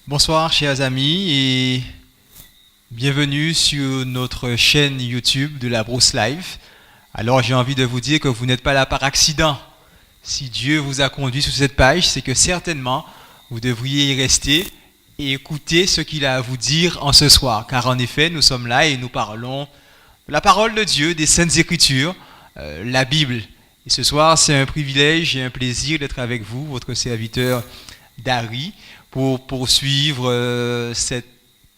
Bonsoir chers amis et bienvenue sur notre chaîne YouTube de la Brousse Live. Alors j'ai envie de vous dire que vous n'êtes pas là par accident. Si Dieu vous a conduit sur cette page, c'est que certainement vous devriez y rester et écouter ce qu'il a à vous dire en ce soir. Car en effet, nous sommes là et nous parlons de la parole de Dieu, des Saintes Écritures, la Bible. Et ce soir, c'est un privilège et un plaisir d'être avec vous, votre serviteur Dari, pour poursuivre cette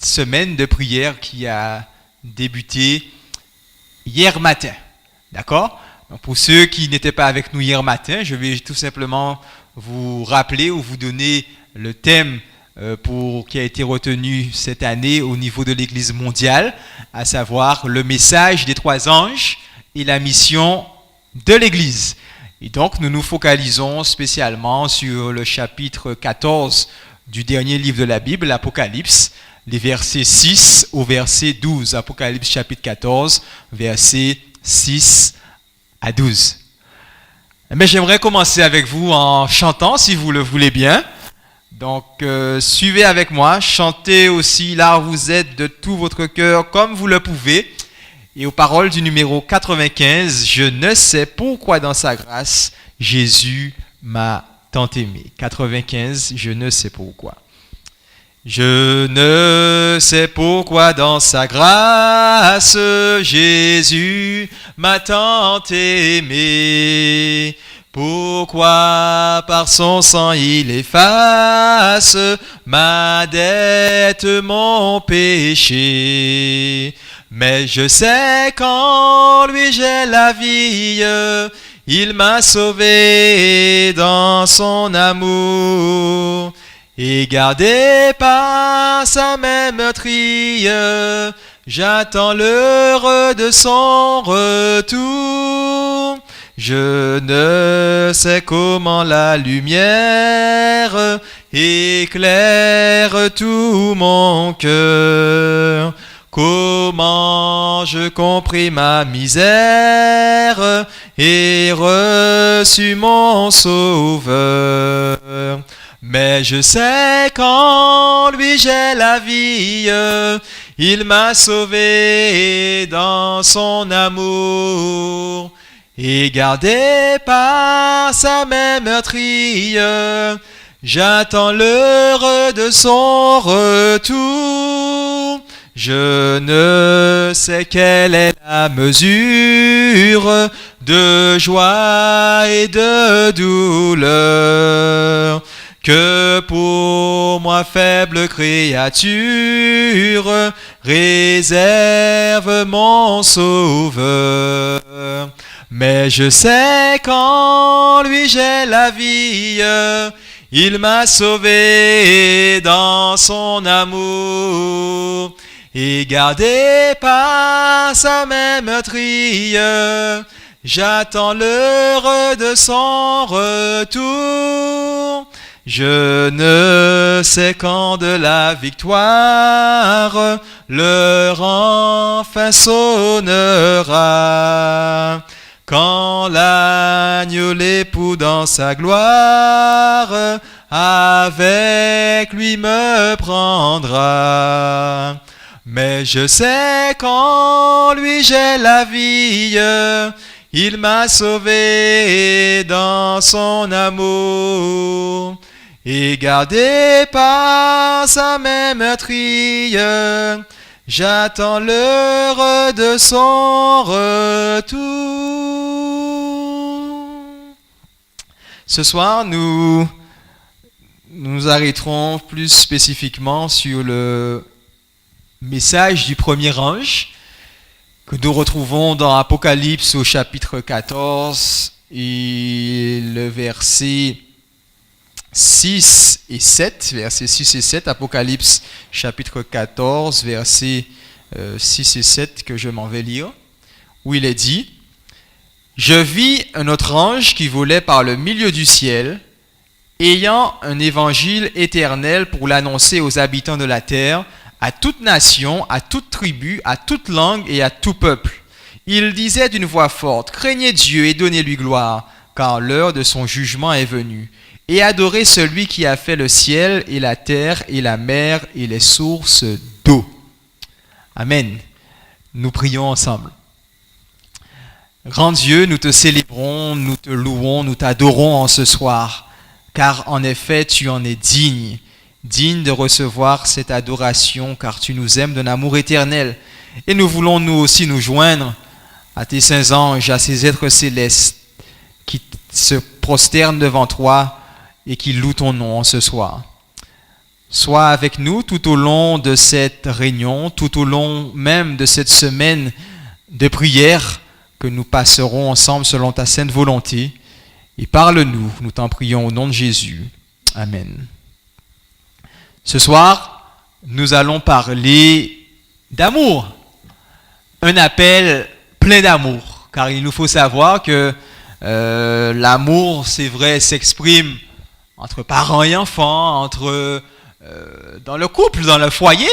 semaine de prière qui a débuté hier matin. D'accord ? Donc pour ceux qui n'étaient pas avec nous hier matin, je vais tout simplement vous rappeler ou vous donner le thème qui a été retenu cette année au niveau de l'Église mondiale, à savoir le message des trois anges et la mission de l'Église. Et donc nous nous focalisons spécialement sur le chapitre 14 du dernier livre de la Bible, l'Apocalypse, les versets 6 au verset 12. Apocalypse chapitre 14, versets 6 à 12. Mais j'aimerais commencer avec vous en chantant, si vous le voulez bien. Donc, suivez avec moi, chantez aussi là où vous êtes de tout votre cœur, comme vous le pouvez. Et aux paroles du numéro 95, je ne sais pourquoi dans sa grâce, Jésus m'a tant aimé. 95, je ne sais pourquoi. Je ne sais pourquoi dans sa grâce, Jésus m'a tant aimé. Pourquoi par son sang il efface ma dette, mon péché. Mais je sais qu'en lui j'ai la vie, il m'a sauvé dans son amour. Et gardé par sa même meurtrier, j'attends l'heure de son retour. Je ne sais comment la lumière éclaire tout mon cœur. Comment je compris ma misère et reçu mon sauveur. Mais je sais qu'en lui j'ai la vie, il m'a sauvé dans son amour. Et gardé par sa même meurtrier, j'attends l'heure de son retour. Je ne sais quelle est la mesure de joie et de douleur que pour moi faible créature réserve mon sauveur. Mais je sais qu'en lui j'ai la vie, il m'a sauvé dans son amour. Et gardé par sa même meurtrier, j'attends l'heure de son retour. Je ne sais quand de la victoire l'heure enfin sonnera. Quand l'agneau l'époux dans sa gloire avec lui me prendra. Mais je sais qu'en lui j'ai la vie, il m'a sauvé dans son amour. Et gardé par sa même meurtrier, j'attends l'heure de son retour. Ce soir, nous arrêterons plus spécifiquement sur le message du premier ange que nous retrouvons dans Apocalypse au chapitre 14 et le verset 6 et 7, versets 6 et 7, Apocalypse chapitre 14, versets 6 et 7 que je m'en vais lire, où il est dit: Je vis un autre ange qui volait par le milieu du ciel, ayant un évangile éternel pour l'annoncer aux habitants de la terre, à toute nation, à toute tribu, à toute langue et à tout peuple. Il disait d'une voix forte: Craignez Dieu et donnez-lui gloire, car l'heure de son jugement est venue. et adorez celui qui a fait le ciel et la terre et la mer et les sources d'eau. Amen. Nous prions ensemble. Grand Dieu, nous te célébrons, nous te louons, nous t'adorons en ce soir, car en effet, tu en es digne de recevoir cette adoration, car tu nous aimes d'un amour éternel. Et nous voulons nous aussi nous joindre à tes saints anges, à ces êtres célestes qui se prosternent devant toi et qui louent ton nom en ce soir. Sois avec nous tout au long de cette réunion, tout au long même de cette semaine de prière que nous passerons ensemble selon ta sainte volonté. Et parle-nous, nous t'en prions au nom de Jésus. Amen. Ce soir, nous allons parler d'amour. Un appel plein d'amour. Car il nous faut savoir que l'amour, c'est vrai, s'exprime entre parents et enfants, dans le couple, dans le foyer.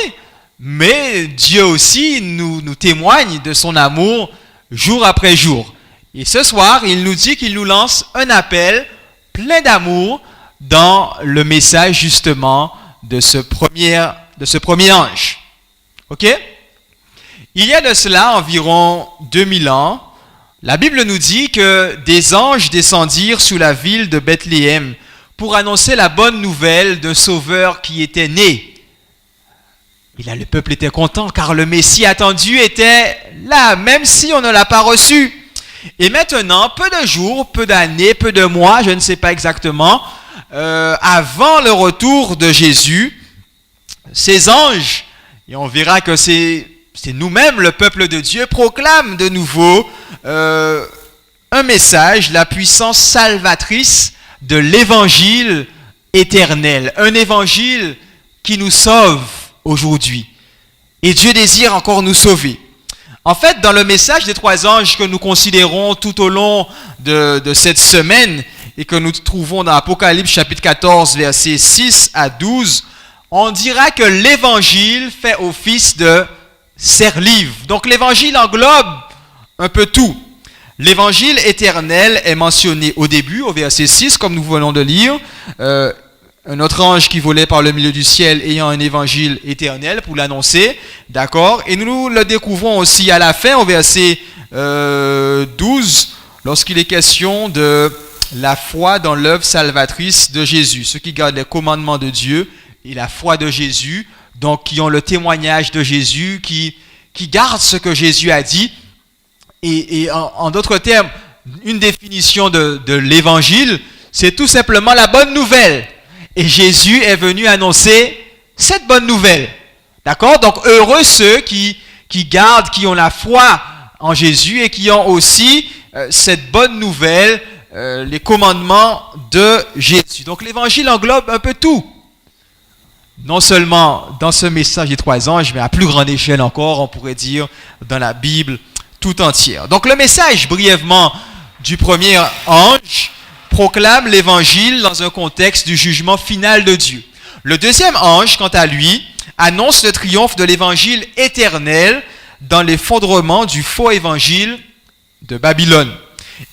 Mais Dieu aussi nous témoigne de son amour jour après jour. Et ce soir, il nous dit qu'il nous lance un appel plein d'amour dans le message justement de ce premier ange. Ok? Il y a de cela environ 2000 ans, la Bible nous dit que des anges descendirent sur la ville de Bethléem pour annoncer la bonne nouvelle d'un sauveur qui était né. Et là, le peuple était content car le Messie attendu était là, même si on ne l'a pas reçu. Et maintenant, peu de jours, peu d'années, peu de mois, je ne sais pas exactement, avant le retour de Jésus, ces anges, et on verra que c'est nous-mêmes, le peuple de Dieu, proclament de nouveau un message, la puissance salvatrice de l'évangile éternel, un évangile qui nous sauve aujourd'hui. Et Dieu désire encore nous sauver. En fait, dans le message des trois anges que nous considérons tout au long de cette semaine et que nous trouvons dans Apocalypse chapitre 14, versets 6 à 12, on dira que l'évangile fait office de serre-livre. Donc l'évangile englobe un peu tout. L'évangile éternel est mentionné au début, au verset 6, comme nous venons de lire. Un autre ange qui volait par le milieu du ciel ayant un évangile éternel pour l'annoncer. D'accord? Et nous le découvrons aussi à la fin, au verset 12, lorsqu'il est question de la foi dans l'œuvre salvatrice de Jésus. Ceux qui gardent les commandements de Dieu et la foi de Jésus, donc qui ont le témoignage de Jésus, qui gardent ce que Jésus a dit. Et en d'autres termes, une définition de l'évangile, c'est tout simplement la bonne nouvelle. Et Jésus est venu annoncer cette bonne nouvelle. D'accord? Donc heureux ceux qui gardent, qui ont la foi en Jésus et qui ont aussi cette bonne nouvelle, les commandements de Jésus. Donc l'évangile englobe un peu tout. Non seulement dans ce message des trois anges, mais à plus grande échelle encore, on pourrait dire, dans la Bible tout entière. Donc le message, brièvement, du premier ange proclame l'évangile dans un contexte du jugement final de Dieu. Le deuxième ange, quant à lui, annonce le triomphe de l'évangile éternel dans l'effondrement du faux évangile de Babylone.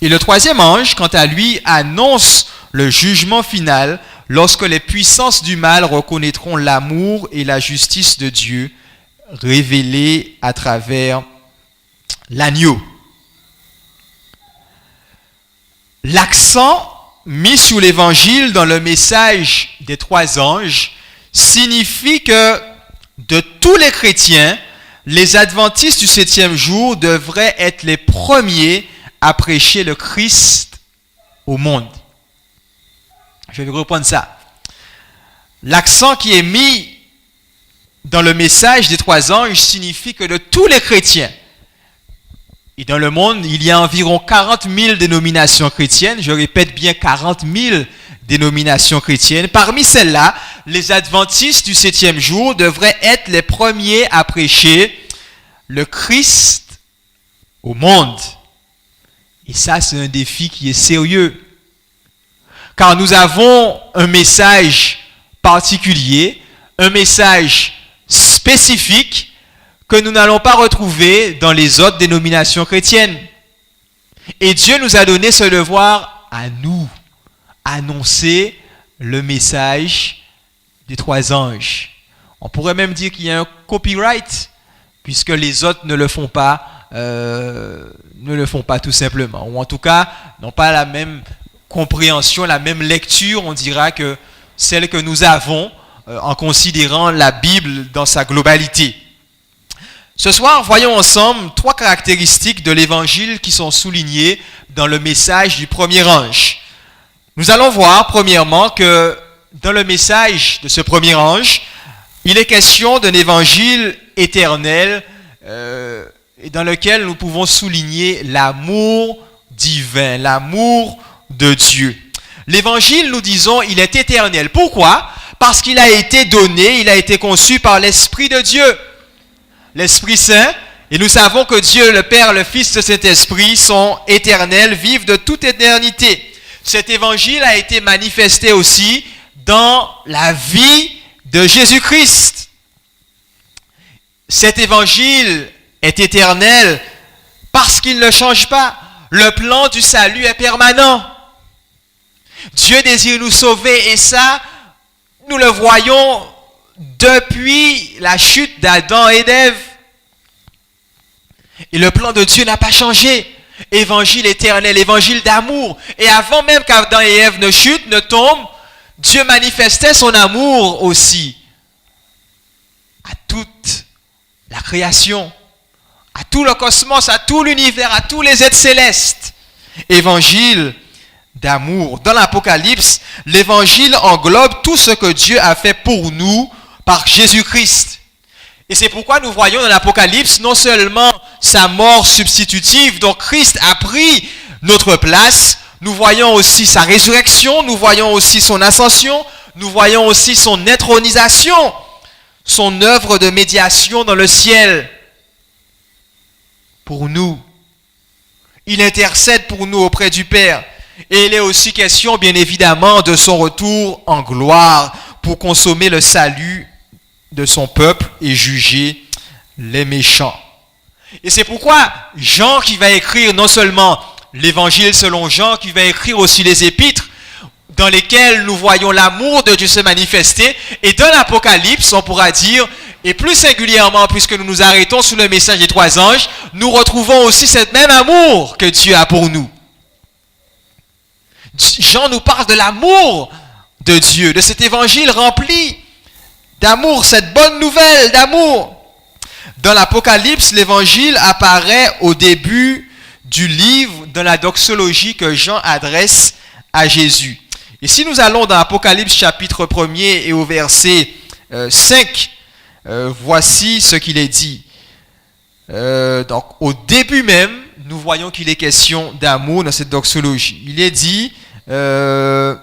Et le troisième ange, quant à lui, annonce le jugement final lorsque les puissances du mal reconnaîtront l'amour et la justice de Dieu révélés à travers l'agneau. L'accent mis sur l'évangile dans le message des trois anges signifie que de tous les chrétiens, les adventistes du 7e jour devraient être les premiers à prêcher le Christ au monde. Je vais reprendre ça. L'accent qui est mis dans le message des trois anges signifie que de tous les chrétiens, et dans le monde, il y a environ 40 000 dénominations chrétiennes. Je répète bien 40 000 dénominations chrétiennes. Parmi celles-là, les adventistes du 7e jour devraient être les premiers à prêcher le Christ au monde. Et ça, c'est un défi qui est sérieux. Car nous avons un message particulier, un message spécifique que nous n'allons pas retrouver dans les autres dénominations chrétiennes. Et Dieu nous a donné ce devoir à nous, annoncer le message des trois anges. On pourrait même dire qu'il y a un copyright, puisque les autres ne le font pas tout simplement. Ou en tout cas, n'ont pas la même compréhension, la même lecture, on dira, que celle que nous avons en considérant la Bible dans sa globalité. Ce soir, voyons ensemble trois caractéristiques de l'évangile qui sont soulignées dans le message du premier ange. Nous allons voir, premièrement, que dans le message de ce premier ange, il est question d'un évangile éternel dans lequel nous pouvons souligner l'amour divin, l'amour de Dieu. L'évangile, nous disons, il est éternel. Pourquoi? Parce qu'il a été donné, il a été conçu par l'Esprit de Dieu. L'Esprit Saint, et nous savons que Dieu, le Père, le Fils, le Saint-Esprit sont éternels, vivent de toute éternité. Cet évangile a été manifesté aussi dans la vie de Jésus-Christ. Cet évangile est éternel parce qu'il ne change pas. Le plan du salut est permanent. Dieu désire nous sauver et ça, nous le voyons depuis la chute d'Adam et d'Ève. Et le plan de Dieu n'a pas changé. Évangile éternel, évangile d'amour. Et avant même qu'Adam et Ève ne chutent, ne tombent, Dieu manifestait son amour aussi à toute la création, à tout le cosmos, à tout l'univers, à tous les êtres célestes. Évangile d'amour. Dans l'Apocalypse, l'évangile englobe tout ce que Dieu a fait pour nous par Jésus-Christ. Et c'est pourquoi nous voyons dans l'Apocalypse non seulement sa mort substitutive, donc Christ a pris notre place, nous voyons aussi sa résurrection, nous voyons aussi son ascension, nous voyons aussi son intronisation, son œuvre de médiation dans le ciel pour nous. Il intercède pour nous auprès du Père. Et il est aussi question, bien évidemment, de son retour en gloire pour consommer le salut de son peuple et juger les méchants. Et c'est pourquoi Jean, qui va écrire non seulement l'évangile selon Jean, qui va écrire aussi les épîtres, dans lesquels nous voyons l'amour de Dieu se manifester, et dans l'Apocalypse, on pourra dire, et plus singulièrement, puisque nous nous arrêtons sous le message des trois anges, nous retrouvons aussi ce même amour que Dieu a pour nous. Jean nous parle de l'amour de Dieu, de cet évangile rempli d'amour, cette bonne nouvelle d'amour. Dans l'Apocalypse, l'évangile apparaît au début du livre de la doxologie que Jean adresse à Jésus. Et si nous allons dans l'Apocalypse chapitre 1er et au verset 5, voici ce qu'il est dit. Donc au début même, nous voyons qu'il est question d'amour dans cette doxologie. Il est dit, la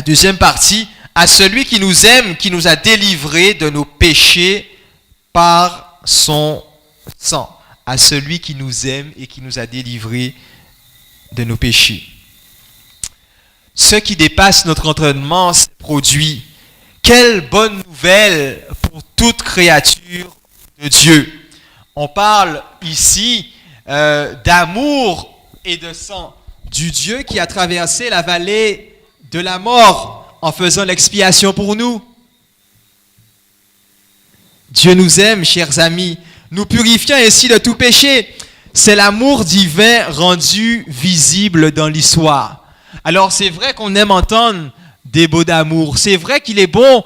deuxième partie, à celui qui nous aime, qui nous a délivrés de nos péchés par son sang. À celui qui nous aime et qui nous a délivrés de nos péchés. Ce qui dépasse notre entraînement s'est produit. Quelle bonne nouvelle pour toute créature de Dieu. On parle ici d'amour et de sang du Dieu qui a traversé la vallée de la mort en faisant l'expiation pour nous. Dieu nous aime, chers amis, nous purifiant ainsi de tout péché. C'est l'amour divin rendu visible dans l'histoire. Alors c'est vrai qu'on aime entendre des mots d'amour. C'est vrai qu'il est bon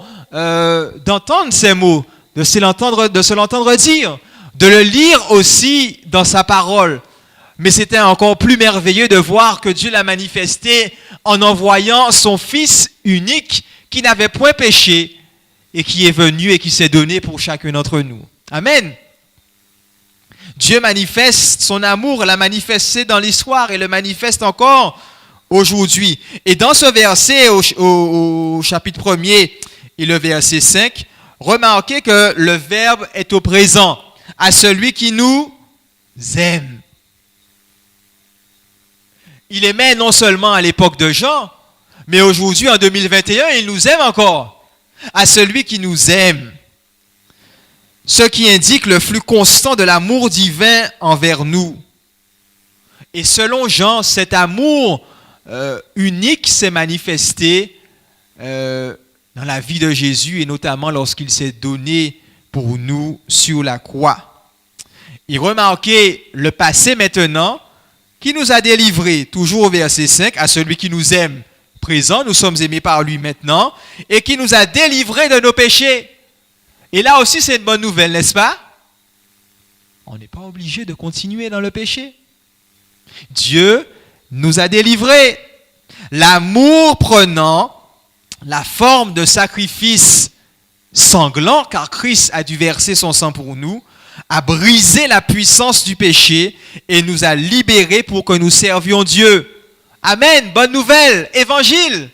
d'entendre ces mots, de se l'entendre dire, de le lire aussi dans sa parole. Mais c'était encore plus merveilleux de voir que Dieu l'a manifesté en envoyant son Fils unique qui n'avait point péché et qui est venu et qui s'est donné pour chacun d'entre nous. Amen. Dieu manifeste son amour, l'a manifesté dans l'histoire et le manifeste encore aujourd'hui. Et dans ce verset, au chapitre 1er et le verset 5, remarquez que le verbe est au présent, à celui qui nous aime. Il aimait non seulement à l'époque de Jean, mais aujourd'hui, en 2021, il nous aime encore. À celui qui nous aime. Ce qui indique le flux constant de l'amour divin envers nous. Et selon Jean, cet amour unique s'est manifesté dans la vie de Jésus et notamment lorsqu'il s'est donné pour nous sur la croix. Et remarquez le passé maintenant qui nous a délivrés, toujours au verset 5, à celui qui nous aime présent, nous sommes aimés par lui maintenant, et qui nous a délivrés de nos péchés. Et là aussi c'est une bonne nouvelle, n'est-ce pas? On n'est pas obligé de continuer dans le péché. Dieu nous a délivrés. L'amour prenant la forme de sacrifice sanglant, car Christ a dû verser son sang pour nous, a brisé la puissance du péché et nous a libérés pour que nous servions Dieu. Amen, bonne nouvelle, évangile.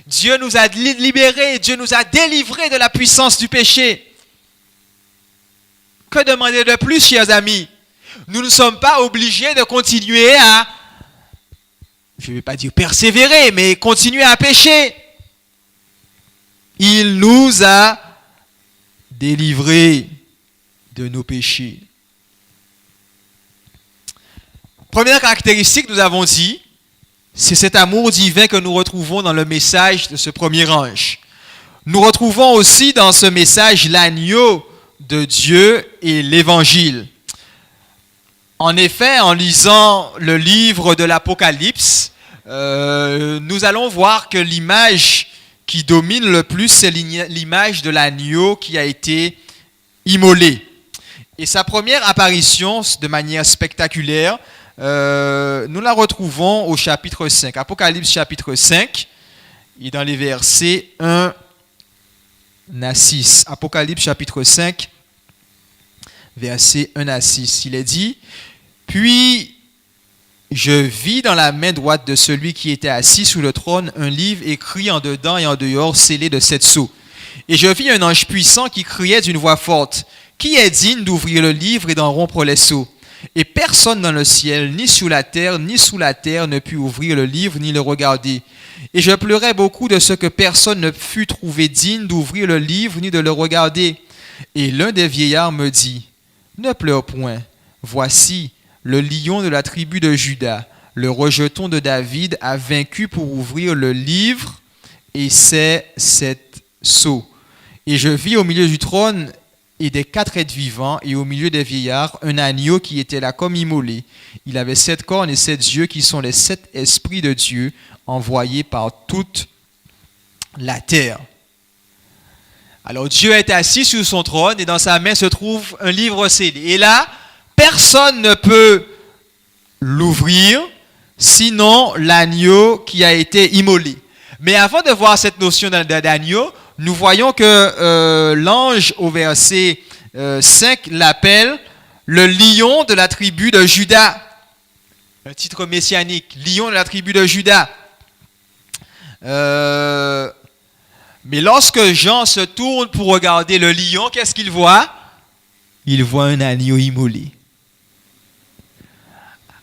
Dieu nous a libérés, Dieu nous a délivrés de la puissance du péché. Que demander de plus, chers amis? Nous ne sommes pas obligés de continuer à, je ne vais pas dire persévérer, mais continuer à pécher. Il nous a délivrés de nos péchés. Première caractéristique, nous avons dit, c'est cet amour divin que nous retrouvons dans le message de ce premier ange. Nous retrouvons aussi dans ce message l'agneau de Dieu et l'évangile. En effet, en lisant le livre de l'Apocalypse, nous allons voir que l'image qui domine le plus, c'est l'image de l'agneau qui a été immolé. Et sa première apparition, de manière spectaculaire, nous la retrouvons au chapitre 5. Apocalypse chapitre 5, et dans les versets 1 à 6. Apocalypse chapitre 5, versets 1 à 6. Il est dit, « Puis je vis dans la main droite de celui qui était assis sous le trône un livre écrit en dedans et en dehors, scellé de 7 sceaux. Et je vis un ange puissant qui criait d'une voix forte, « Qui est digne d'ouvrir le livre et d'en rompre les sceaux ?» Et personne dans le ciel, ni sous la terre, ne put ouvrir le livre, ni le regarder. Et je pleurais beaucoup de ce que personne ne fut trouvé digne d'ouvrir le livre, ni de le regarder. Et l'un des vieillards me dit, « Ne pleure point, voici, le lion de la tribu de Juda, le rejeton de David, a vaincu pour ouvrir le livre et ses 7 sceaux. Et je vis au milieu du trône et des 4 êtres vivants, et au milieu des vieillards, un agneau qui était là comme immolé. Il avait 7 cornes et 7 yeux, qui sont les 7 esprits de Dieu, envoyés par toute la terre. » Alors Dieu est assis sur son trône, et dans sa main se trouve un livre scellé. Et là, personne ne peut l'ouvrir, sinon l'agneau qui a été immolé. Mais avant de voir cette notion d'agneau, nous voyons que l'ange au verset 5 l'appelle le lion de la tribu de Juda. Un titre messianique, lion de la tribu de Juda. Mais lorsque Jean se tourne pour regarder le lion, qu'est-ce qu'il voit? Il voit un agneau immolé.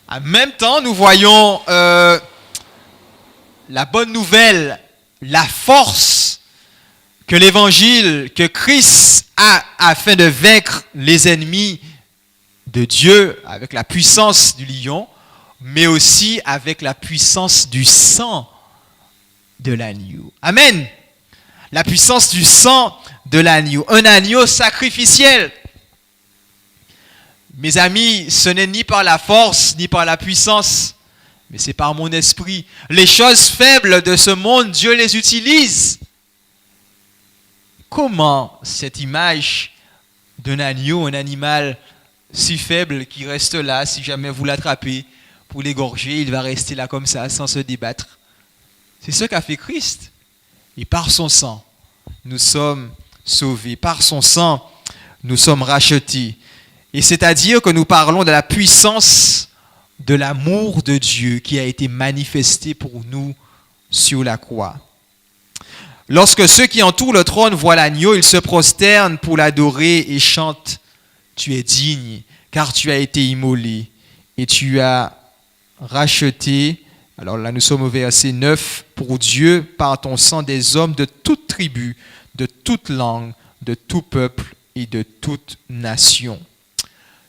En même temps, nous voyons la bonne nouvelle, la force que l'évangile, que Christ a afin de vaincre les ennemis de Dieu avec la puissance du lion, mais aussi avec la puissance du sang de l'agneau. Amen. La puissance du sang de l'agneau. Un agneau sacrificiel. Mes amis, ce n'est ni par la force, ni par la puissance, mais c'est par mon esprit. Les choses faibles de ce monde, Dieu les utilise. Comment cette image d'un agneau, un animal si faible qui reste là, si jamais vous l'attrapez pour l'égorger, il va rester là comme ça, sans se débattre. C'est ce qu'a fait Christ. Et par son sang, nous sommes sauvés. Par son sang, nous sommes rachetés. Et c'est-à-dire que nous parlons de la puissance de l'amour de Dieu qui a été manifesté pour nous sur la croix. Lorsque ceux qui entourent le trône voient l'agneau, ils se prosternent pour l'adorer et chantent « Tu es digne, car tu as été immolé et tu as racheté ». Alors là, nous sommes au verset 9. « Pour Dieu, par ton sang, des hommes de toute tribu, de toute langue, de tout peuple et de toute nation. »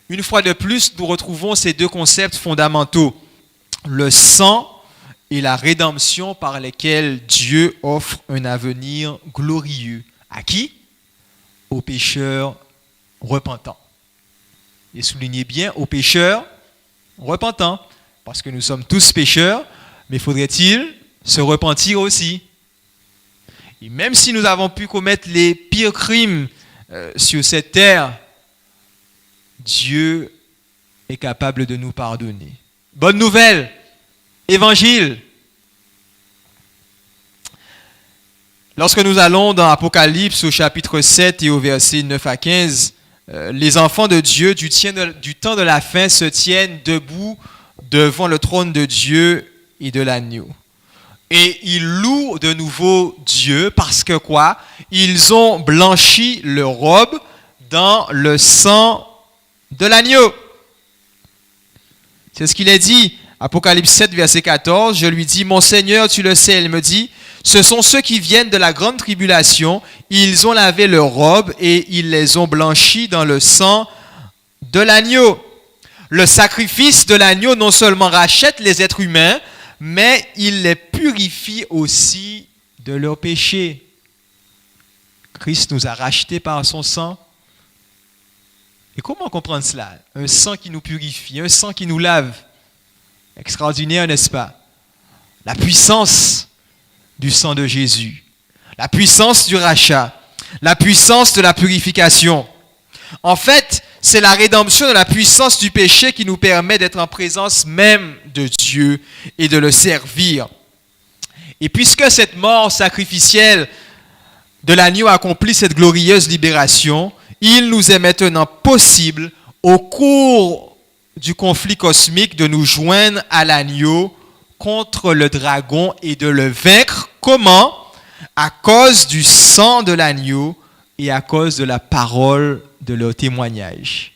Une fois de plus, nous retrouvons ces deux concepts fondamentaux, le sang et la rédemption par lesquelles Dieu offre un avenir glorieux. À qui? Aux pécheurs repentants. Et soulignez bien, aux pécheurs repentants. Parce que nous sommes tous pécheurs, mais faudrait-il se repentir aussi? Et même si nous avons pu commettre les pires crimes sur cette terre, Dieu est capable de nous pardonner. Bonne nouvelle, évangile. Lorsque nous allons dans Apocalypse au chapitre 7 et au verset 9 à 15, les enfants de Dieu du temps de la fin se tiennent debout devant le trône de Dieu et de l'agneau. Et ils louent de nouveau Dieu parce que quoi? Ils ont blanchi leur robe dans le sang de l'agneau. C'est ce qu'il est dit. Apocalypse 7, verset 14. Je lui dis, mon Seigneur, tu le sais. Il me dit, ce sont ceux qui viennent de la grande tribulation. Ils ont lavé leurs robes et ils les ont blanchis dans le sang de l'agneau. Le sacrifice de l'agneau non seulement rachète les êtres humains, mais il les purifie aussi de leurs péchés. Christ nous a rachetés par son sang. Et comment comprendre cela? Un sang qui nous purifie, un sang qui nous lave. Extraordinaire, n'est-ce pas? La puissance du sang de Jésus, la puissance du rachat, la puissance de la purification. En fait, c'est la rédemption de la puissance du péché qui nous permet d'être en présence même de Dieu et de le servir. Et puisque cette mort sacrificielle de l'agneau accomplit cette glorieuse libération, il nous est maintenant possible, au cours du conflit cosmique, de nous joindre à l'agneau contre le dragon et de le vaincre. Comment? À cause du sang de l'agneau et à cause de la parole de leur témoignage.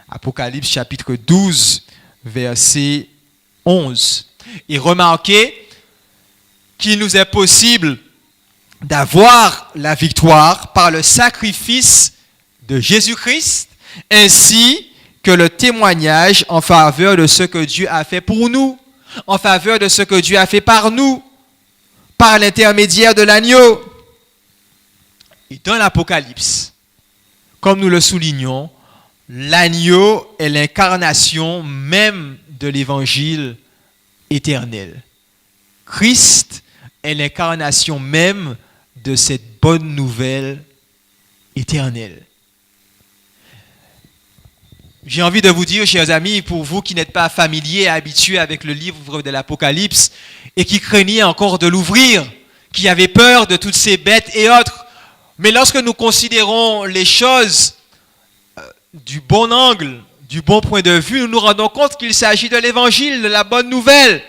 Apocalypse chapitre 12, verset 11. Et remarquez qu'il nous est possible d'avoir la victoire par le sacrifice de Jésus-Christ, ainsi que le témoignage en faveur de ce que Dieu a fait pour nous, en faveur de ce que Dieu a fait par nous, par l'intermédiaire de l'agneau. Et dans l'Apocalypse, comme nous le soulignons, l'agneau est l'incarnation même de l'évangile éternel. Christ est l'incarnation même de cette bonne nouvelle éternelle. J'ai envie de vous dire, chers amis, pour vous qui n'êtes pas familiers, habitués avec le livre de l'Apocalypse et qui craigniez encore de l'ouvrir, qui avaient peur de toutes ces bêtes et autres, mais lorsque nous considérons les choses du bon angle, du bon point de vue, nous nous rendons compte qu'il s'agit de l'évangile, de la bonne nouvelle.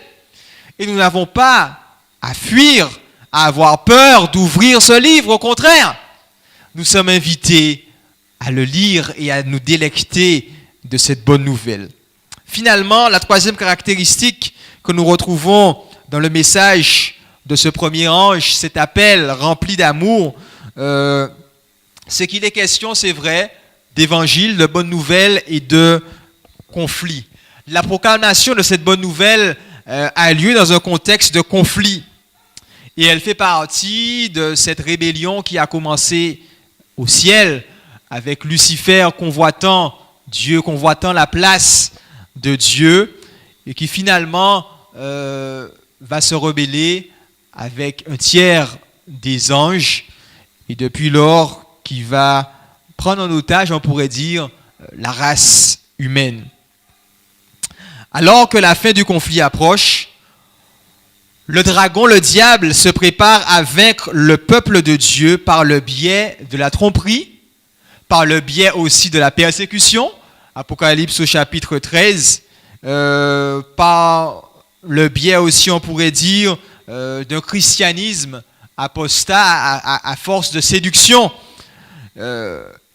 Et nous n'avons pas à fuir, à avoir peur d'ouvrir ce livre. Au contraire, nous sommes invités à le lire et à nous délecter de cette bonne nouvelle. Finalement, la troisième caractéristique que nous retrouvons dans le message de ce premier ange, cet appel rempli d'amour, c'est qu'il est question, c'est vrai, d'évangile, de bonne nouvelle et de conflit. La proclamation de cette bonne nouvelle a lieu dans un contexte de conflit. Et elle fait partie de cette rébellion qui a commencé au ciel avec Lucifer convoitant Dieu, convoitant la place de Dieu et qui finalement va se rebeller avec un tiers des anges et depuis lors qui va prendre en otage, on pourrait dire, la race humaine. Alors que la fin du conflit approche, le dragon, le diable, se prépare à vaincre le peuple de Dieu par le biais de la tromperie, par le biais aussi de la persécution, Apocalypse au chapitre 13, par le biais aussi, on pourrait dire, d'un christianisme apostat à force de séduction,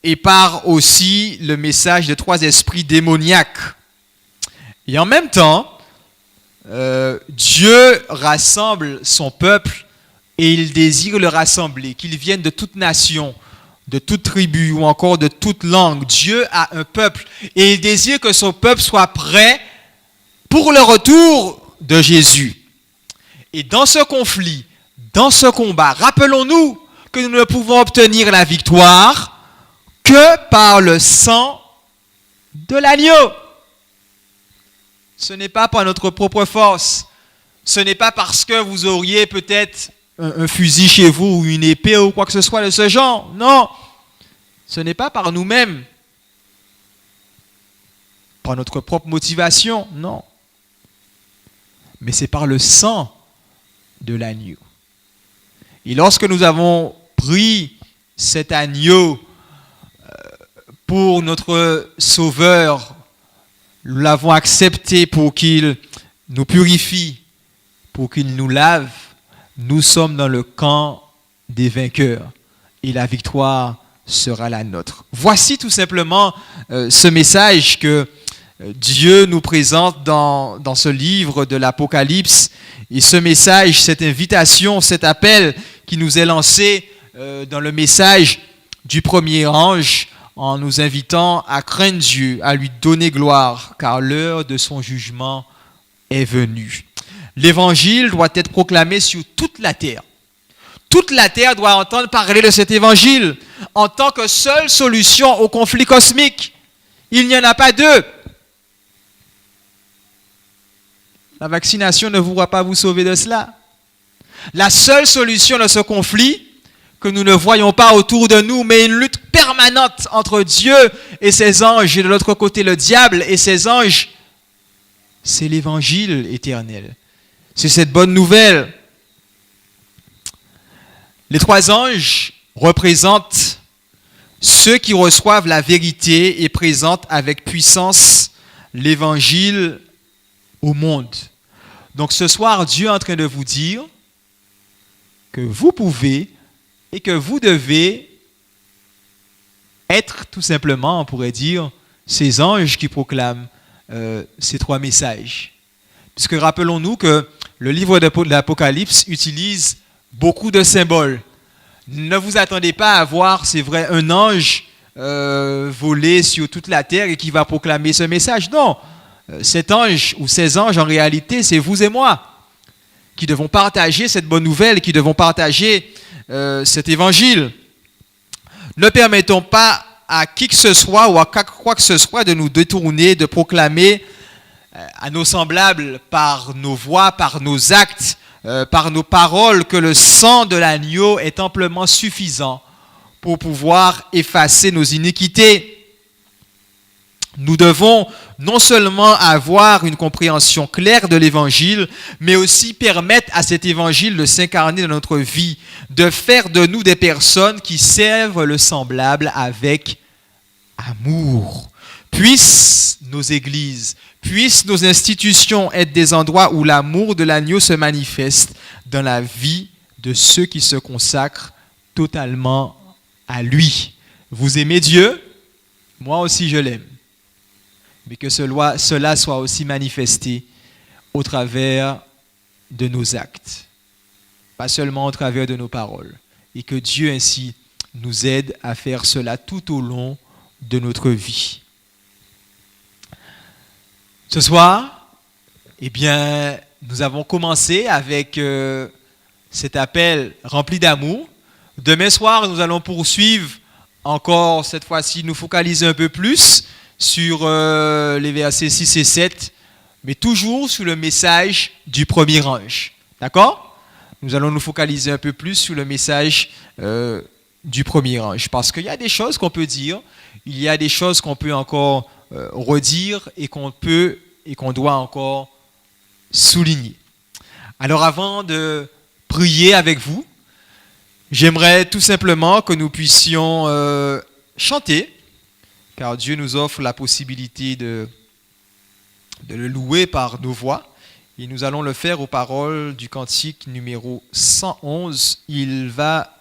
et par aussi le message de trois esprits démoniaques. Et en même temps, Dieu rassemble son peuple et il désire le rassembler, qu'il vienne de toute nation, de toute tribu ou encore de toute langue. Dieu a un peuple et il désire que son peuple soit prêt pour le retour de Jésus. Et dans ce conflit, dans ce combat, rappelons-nous que nous ne pouvons obtenir la victoire que par le sang de l'agneau. Ce n'est pas par notre propre force. Ce n'est pas parce que vous auriez peut-être un fusil chez vous ou une épée ou quoi que ce soit de ce genre. Non. Ce n'est pas par nous-mêmes. Par notre propre motivation. Non. Mais c'est par le sang de l'agneau. Et lorsque nous avons pris cet agneau pour notre Sauveur, nous l'avons accepté pour qu'il nous purifie, pour qu'il nous lave, nous sommes dans le camp des vainqueurs et la victoire sera la nôtre. Voici tout simplement ce message que Dieu nous présente dans ce livre de l'Apocalypse. Et ce message, cette invitation, cet appel qui nous est lancé dans le message du premier ange en nous invitant à craindre Dieu, à lui donner gloire, car l'heure de son jugement est venue. L'évangile doit être proclamé sur toute la terre. Toute la terre doit entendre parler de cet évangile en tant que seule solution au conflit cosmique. Il n'y en a pas deux. La vaccination ne pourra pas vous sauver de cela. La seule solution de ce conflit, que nous ne voyons pas autour de nous, mais une lutte permanente entre Dieu et ses anges, et de l'autre côté le diable et ses anges, c'est l'évangile éternel. C'est cette bonne nouvelle. Les trois anges représentent ceux qui reçoivent la vérité et présentent avec puissance l'évangile au monde. Donc ce soir, Dieu est en train de vous dire que vous pouvez et que vous devez être tout simplement, on pourrait dire, ces anges qui proclament ces trois messages. Puisque rappelons-nous que le livre de l'Apocalypse utilise beaucoup de symboles. Ne vous attendez pas à voir, c'est vrai, un ange voler sur toute la terre et qui va proclamer ce message. Non, cet ange ou ces anges, en réalité, c'est vous et moi qui devons partager cette bonne nouvelle, qui devons partager cet évangile. Ne permettons pas à qui que ce soit ou à quoi que ce soit de nous détourner, de proclamer à nos semblables par nos voix, par nos actes, par nos paroles, que le sang de l'agneau est amplement suffisant pour pouvoir effacer nos iniquités. Nous devons non seulement avoir une compréhension claire de l'évangile, mais aussi permettre à cet évangile de s'incarner dans notre vie, de faire de nous des personnes qui servent le semblable avec amour. Puissent nos églises, puissent nos institutions être des endroits où l'amour de l'agneau se manifeste dans la vie de ceux qui se consacrent totalement à lui. Vous aimez Dieu? Moi aussi je l'aime. Mais que cela soit aussi manifesté au travers de nos actes, pas seulement au travers de nos paroles. Et que Dieu ainsi nous aide à faire cela tout au long de notre vie. Ce soir, eh bien, nous avons commencé avec cet appel rempli d'amour. Demain soir, nous allons poursuivre encore, cette fois-ci, nous focaliser un peu plus sur les versets 6 et 7, mais toujours sur le message du premier ange. D'accord? Nous allons nous focaliser un peu plus sur le message du premier ange, parce qu'il y a des choses qu'on peut dire, il y a des choses qu'on peut encore redire et qu'on doit encore souligner. Alors avant de prier avec vous, j'aimerais tout simplement que nous puissions chanter, car Dieu nous offre la possibilité de le louer par nos voix. Et nous allons le faire aux paroles du cantique numéro 111. Il va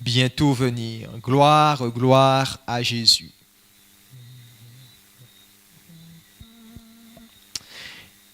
bientôt venir. Gloire, gloire à Jésus.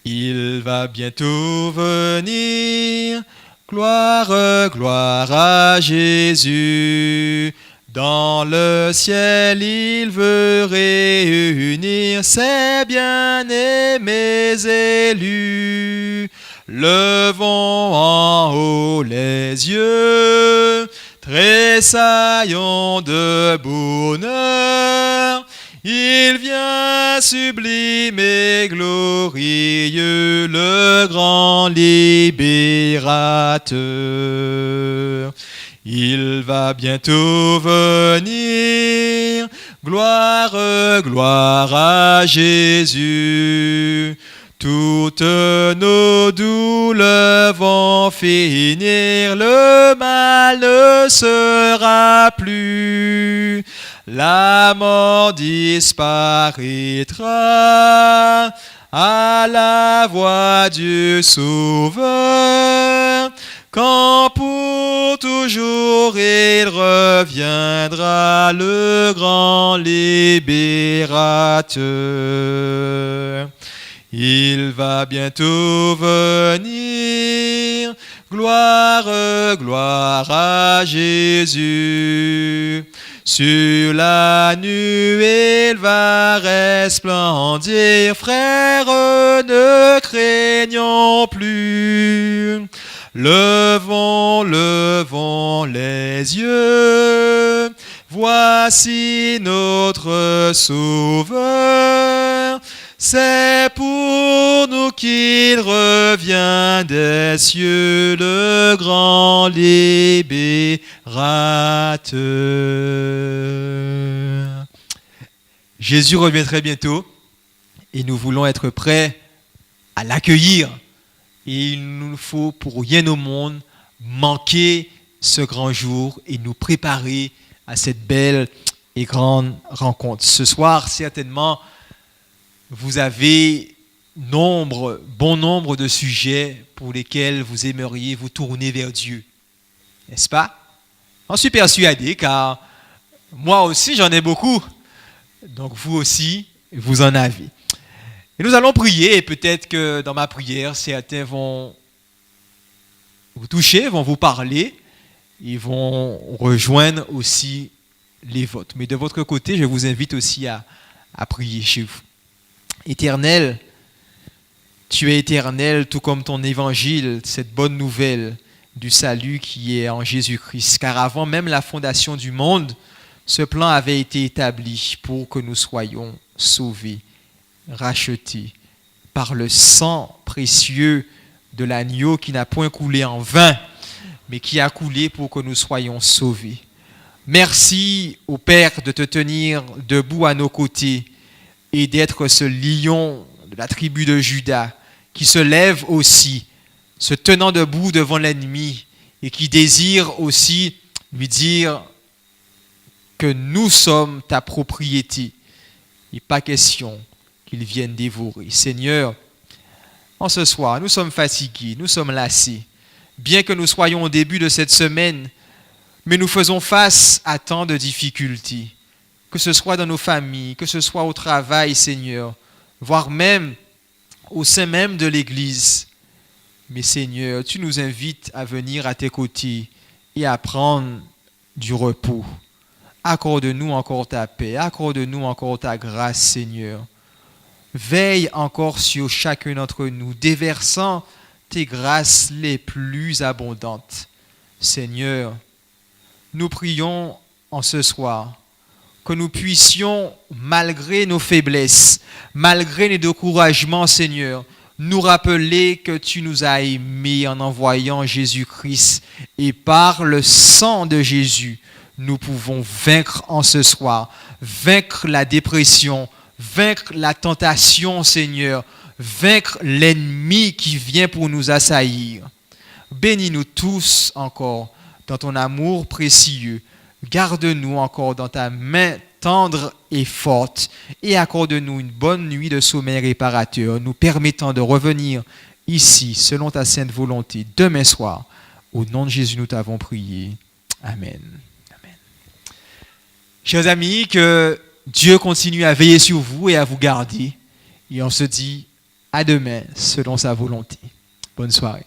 Il va bientôt venir. Gloire, gloire à Jésus. Dans le ciel, il veut réunir ses bien-aimés élus. levons en haut les yeux, tressaillons de bonheur. Il vient sublime et glorieux, le grand libérateur. Il va bientôt venir, gloire, gloire à Jésus. Toutes nos douleurs vont finir, le mal ne sera plus. La mort disparaîtra à la voix du Sauveur. Quand pour toujours il reviendra, le grand libérateur. Il va bientôt venir, gloire, gloire à Jésus. Sur la nuée, il va resplendir, frères, ne craignons plus. Levons, levons les yeux, voici notre Sauveur. C'est pour nous qu'il revient des cieux, le grand libérateur. Jésus revient très bientôt et nous voulons être prêts à l'accueillir. Et il nous faut pour rien au monde manquer ce grand jour et nous préparer à cette belle et grande rencontre. Ce soir, certainement, vous avez bon nombre de sujets pour lesquels vous aimeriez vous tourner vers Dieu. N'est-ce pas? J'en suis persuadé car moi aussi j'en ai beaucoup. Donc vous aussi, vous en avez. Et nous allons prier et peut-être que dans ma prière, certains vont vous toucher, vont vous parler, ils vont rejoindre aussi les vôtres. Mais de votre côté, je vous invite aussi à prier chez vous. Éternel, tu es éternel, tout comme ton évangile, cette bonne nouvelle du salut qui est en Jésus-Christ. Car avant même la fondation du monde, ce plan avait été établi pour que nous soyons sauvés, rachetés par le sang précieux de l'agneau qui n'a point coulé en vain, mais qui a coulé pour que nous soyons sauvés. Merci au Père de te tenir debout à nos côtés et d'être ce lion de la tribu de Juda qui se lève aussi, se tenant debout devant l'ennemi et qui désire aussi lui dire que nous sommes ta propriété. Il n'est pas question qu'ils viennent dévorer. Seigneur, en ce soir, nous sommes fatigués, nous sommes lassés. Bien que nous soyons au début de cette semaine, mais nous faisons face à tant de difficultés. Que ce soit dans nos familles, que ce soit au travail, Seigneur, voire même au sein même de l'Église. Mais Seigneur, tu nous invites à venir à tes côtés et à prendre du repos. Accorde-nous encore ta paix, accorde-nous encore ta grâce, Seigneur. Veille encore sur chacun d'entre nous, déversant tes grâces les plus abondantes. Seigneur, nous prions en ce soir que nous puissions, malgré nos faiblesses, malgré nos découragements, Seigneur, nous rappeler que tu nous as aimés en envoyant Jésus-Christ. Et par le sang de Jésus, nous pouvons vaincre en ce soir, vaincre la dépression, vaincre la tentation, Seigneur, vaincre l'ennemi qui vient pour nous assaillir. Bénis-nous tous encore dans ton amour précieux. Garde-nous encore dans ta main tendre et forte et accorde-nous une bonne nuit de sommeil réparateur, nous permettant de revenir ici selon ta sainte volonté demain soir. Au nom de Jésus, nous t'avons prié. Amen. Amen. Chers amis, que Dieu continue à veiller sur vous et à vous garder. Et on se dit à demain selon sa volonté. Bonne soirée.